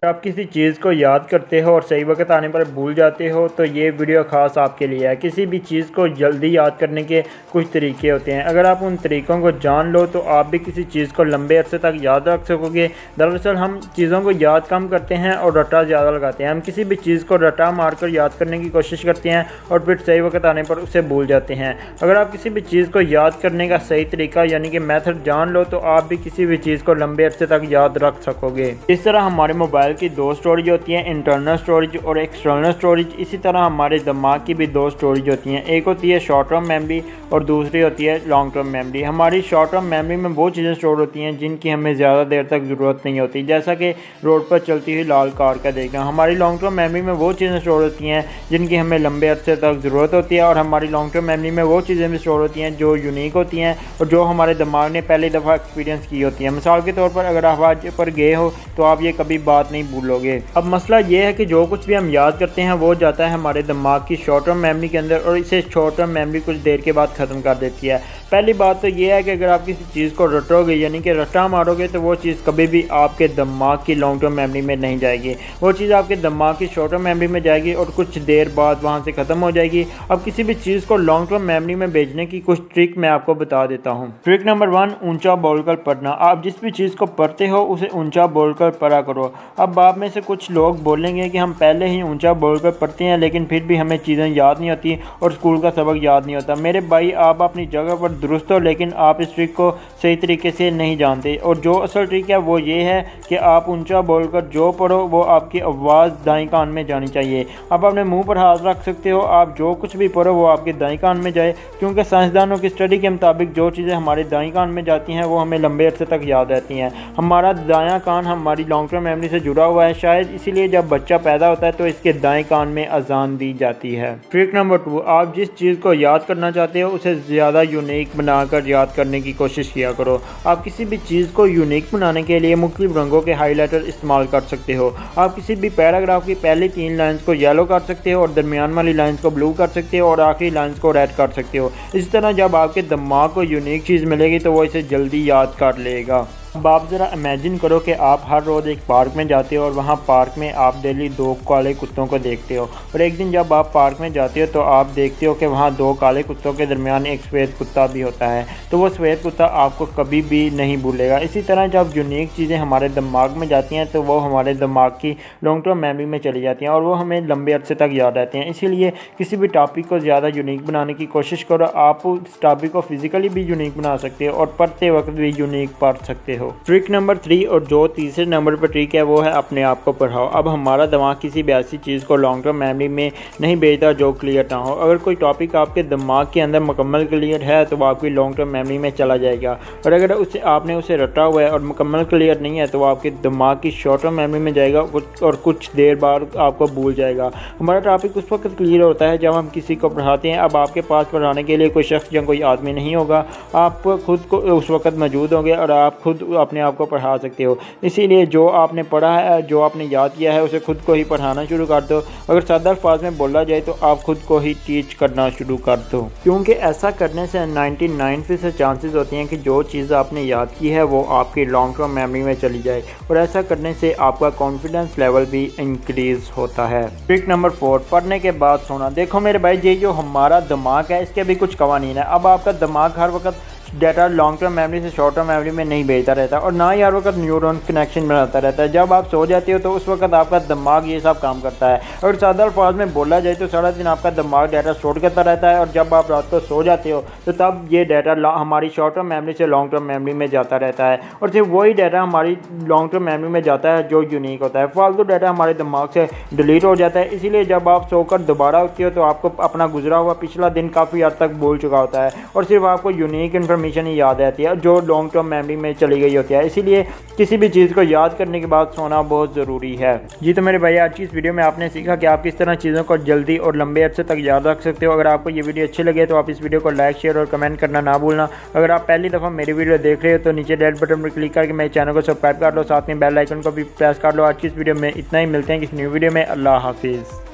अगर आप किसी चीज़ को याद करते हो और सही वक्त आने पर भूल जाते हो तो ये वीडियो ख़ास आपके लिए है। किसी भी चीज़ को जल्दी याद करने के कुछ तरीके होते हैं। अगर आप उन तरीक़ों को जान लो तो आप भी किसी चीज़ को लंबे अरसे तक याद रख सकोगे। दरअसल हम चीज़ों को याद कम करते हैं और रट्टा ज़्यादा लगाते हैं। हम किसी भी चीज़ को रट्टा मारकर याद करने की कोशिश करते हैं और फिर सही वक्त आने पर उसे भूल जाते हैं। अगर आप किसी भी चीज़ को याद करने का सही तरीका यानी कि मेथड जान लो तो आप भी किसी भी चीज़ को लंबे अरसे तक याद रख सकोगे। इस तरह हमारे मोबाइल की दो स्टोरेज होती हैं, इंटरनल स्टोरेज और एक्सटर्नल स्टोरेज। इसी तरह हमारे दिमाग की भी दो स्टोरेज होती हैं, एक होती है शॉर्ट टर्म मेमोरी और दूसरी होती है लॉन्ग टर्म मेमोरी। हमारी शॉर्ट टर्म मेमोरी में वो चीज़ें स्टोर होती हैं जिनकी हमें ज़्यादा देर तक ज़रूरत नहीं होती, जैसा कि रोड पर चलती हुई लाल कार का देखना। हमारी लॉन्ग टर्म मेमोरी में वो चीज़ें स्टोर होती हैं जिनकी हमें लंबे अरसे तक ज़रूरत होती है, और हमारी लॉन्ग टर्म मेमोरी में वो चीज़ें भी स्टोर होती हैं जो यूनिक होती हैं और जो हमारे दिमाग ने पहली दफ़ा एक्सपीरियंस की होती हैं। मिसाल के तौर पर अगर आप हज पर गए हो तो आप ये कभी बात नहीं भूलोगे। अब मसला ये है कि जो कुछ भी हम याद करते हैं वो जाता है हमारे दिमाग की शॉर्ट टर्म मेमोरी के अंदर और इसे शॉर्ट टर्म मेमोरी कुछ देर के बाद ख़त्म कर देती है। पहली बात तो ये है कि अगर आप किसी चीज़ को रटोगे यानी कि रट्टा मारोगे तो वो चीज़ कभी भी आपके दिमाग की लॉन्ग टर्म मेमोरी में नहीं जाएगी। वो चीज़ आपके दिमाग की शॉर्ट टर्म मेमोरी में जाएगी और कुछ देर बाद वहाँ से ख़त्म हो जाएगी। अब किसी भी चीज़ को लॉन्ग टर्म मेमोरी में भेजने की कुछ ट्रिक मैं आपको बता देता हूँ। ट्रिक नंबर 1, ऊंचा बोलकर पढ़ना। आप जिस भी चीज़ को पढ़ते हो उसे ऊंचा बोलकर पढ़ा करो। अब आप में से कुछ लोग बोलेंगे कि हम पहले ही ऊंचा बोलकर पढ़ते हैं लेकिन फिर भी हमें चीज़ें याद नहीं होती और स्कूल का सबक याद नहीं होता। मेरे भाई, आप अपनी जगह पर दुरुस्त हो लेकिन आप इस ट्रिक को सही तरीके से नहीं जानते, और जो असल ट्रिक है वो ये है कि आप ऊंचा बोलकर जो पढ़ो वो आपकी आवाज़ दाएं कान में जानी चाहिए। आप अपने मुंह पर हाथ रख सकते हो, आप जो कुछ भी पढ़ो वो आपके दाएं कान में जाए, क्योंकि साइंसदानों की स्टडी के मुताबिक जो चीज़ें हमारे दाएं कान में जाती हैं वो हमें लंबे अरसे तक याद रहती हैं। हमारा दायां कान हमारी लॉन्ग टर्म मेमोरी से जुड़ा हुआ है, शायद इसीलिए जब बच्चा पैदा होता है तो इसके दाएं कान में अजान दी जाती है। ट्रिक नंबर 2, आप जिस चीज़ को याद करना चाहते हो उसे ज़्यादा यूनिक बनाकर याद करने की कोशिश किया करो। आप किसी भी चीज़ को यूनिक बनाने के लिए मुख्तलिफ रंगों के हाईलाइटर इस्तेमाल कर सकते हो। आप किसी भी पैराग्राफ की पहली 3 लाइन्स को येलो कर सकते हो और दरमियान वाली लाइन्स को ब्लू कर सकते हो और आखिरी लाइन्स को रेड कर सकते हो। इस तरह जब आपके दिमाग को यूनिक चीज़ मिलेगी तो वो इसे जल्दी याद कर लेगा। अब आप ज़रा इमेजिन करो कि आप हर रोज़ एक पार्क में जाते हो और वहाँ पार्क में आप डेली 2 काले कुत्तों को देखते हो, और एक दिन जब आप पार्क में जाते हो तो आप देखते हो कि वहाँ 2 काले कुत्तों के दरमियान एक सफ़ेद कुत्ता भी होता है, तो वो सफ़ेद कुत्ता आपको कभी भी नहीं भूलेगा। इसी तरह जब यूनिक चीज़ें हमारे दिमाग में जाती हैं तो वो हमारे दिमाग की लॉन्ग टर्म मेमोरी में चली जाती हैं और वो हमें लंबे अरसे तक याद रहती हैं। इसीलिए किसी भी टॉपिक को ज़्यादा यूनिक बनाने की कोशिश करो। आप उस टॉपिक को फिज़िकली भी यूनिक बना सकते हो और पढ़ते वक्त भी यूनिक पढ़ सकते हो। ट्रिक नंबर 3 और जो तीसरे नंबर पर ट्रिक है वो है अपने आप को पढ़ाओ। अब हमारा दिमाग किसी भी ऐसी चीज़ को लॉन्ग टर्म मेमोरी में नहीं भेजता जो क्लियर ना हो। अगर कोई टॉपिक आपके दिमाग के अंदर मुकम्मल क्लियर है तो वो आपकी लॉन्ग टर्म मेमोरी में चला जाएगा, और अगर आपने उसे रटा हुआ है और मुकम्मल क्लियर नहीं है तो वो आपके दिमाग की शॉर्ट टर्म मेमोरी में जाएगा और कुछ देर बाद आपको भूल जाएगा। हमारा टॉपिक उस वक्त क्लियर होता है जब हम किसी को पढ़ाते हैं। अब आपके पास पढ़ाने के लिए कोई शख्स या कोई आदमी नहीं होगा, आप खुद को उस वक्त मौजूद होंगे और आप खुद अपने आप को पढ़ा सकते हो। इसीलिए जो आपने पढ़ा है, जो आपने याद किया है, उसे खुद को ही पढ़ाना शुरू कर दो। अगर सादा अल्फाज में बोला जाए तो आप खुद को ही टीच करना शुरू कर दो, क्योंकि ऐसा करने से 99% चांसेस होते हैं कि जो चीज़ आपने याद की है वो आपकी लॉन्ग टर्म मेमोरी में चली जाए, और ऐसा करने से आपका कॉन्फिडेंस लेवल भी इंक्रीज़ होता है। ट्रिक नंबर 4, पढ़ने के बाद सोना। देखो मेरे भाई, ये जो हमारा दिमाग है इसके भी कुछ कवानीन है। अब आपका दिमाग हर वक्त डाटा लॉन्ग टर्म मेमोरी से शॉर्ट टर्म मेमोरी में नहीं भेजता रहता और ना ही हर वक्त न्यूरॉन कनेक्शन बनाता रहता है। जब आप सो जाते हो तो उस वक्त आपका दिमाग ये सब काम करता है, और सादा अल्फाज में बोला जाए तो सारा दिन आपका दिमाग डाटा स्टोर करता रहता है, और जब आप रात को सो जाते हो तो तब ये डाटा हमारी शॉर्ट टर्म मेमोरी से लॉन्ग टर्म मेमोरी में जाता रहता है, और सिर्फ वही डाटा हमारी लॉन्ग टर्म मेमोरी में जाता है जो यूनिक होता है। फालतू डाटा हमारे दिमाग से डिलीट हो जाता है। इसीलिए जब आप सोकर दोबारा उठते हो तो आपको अपना गुजरा हुआ पिछला दिन काफ़ी हद तक भूल चुका होता है, और सिर्फ आपको यूनिक इन्फॉर्मेशन ही याद रहती है जो लॉन्ग टर्म मेमोरी में चली गई होती है। इसीलिए किसी भी चीज़ को याद करने के बाद सोना बहुत ज़रूरी है। जी तो मेरे भाई, आज की इस वीडियो में आपने सीखा कि आप किस तरह चीज़ों को जल्दी और लंबे अरसे तक याद रख सकते हो। अगर आपको ये वीडियो अच्छी लगे तो आप इस वीडियो को लाइक, शेयर और कमेंट करना ना भूलना। अगर आप पहली दफ़ा मेरी वीडियो देख रहे हो तो नीचे रेड बटन पर क्लिक करके मेरे चैनल को सब्सक्राइब कर लो, साथ में बेल आइकन को भी प्रेस कर लो। आज की इस वीडियो में इतना ही, मिलते हैं किसी न्यू वीडियो में। अल्लाह हाफिज़।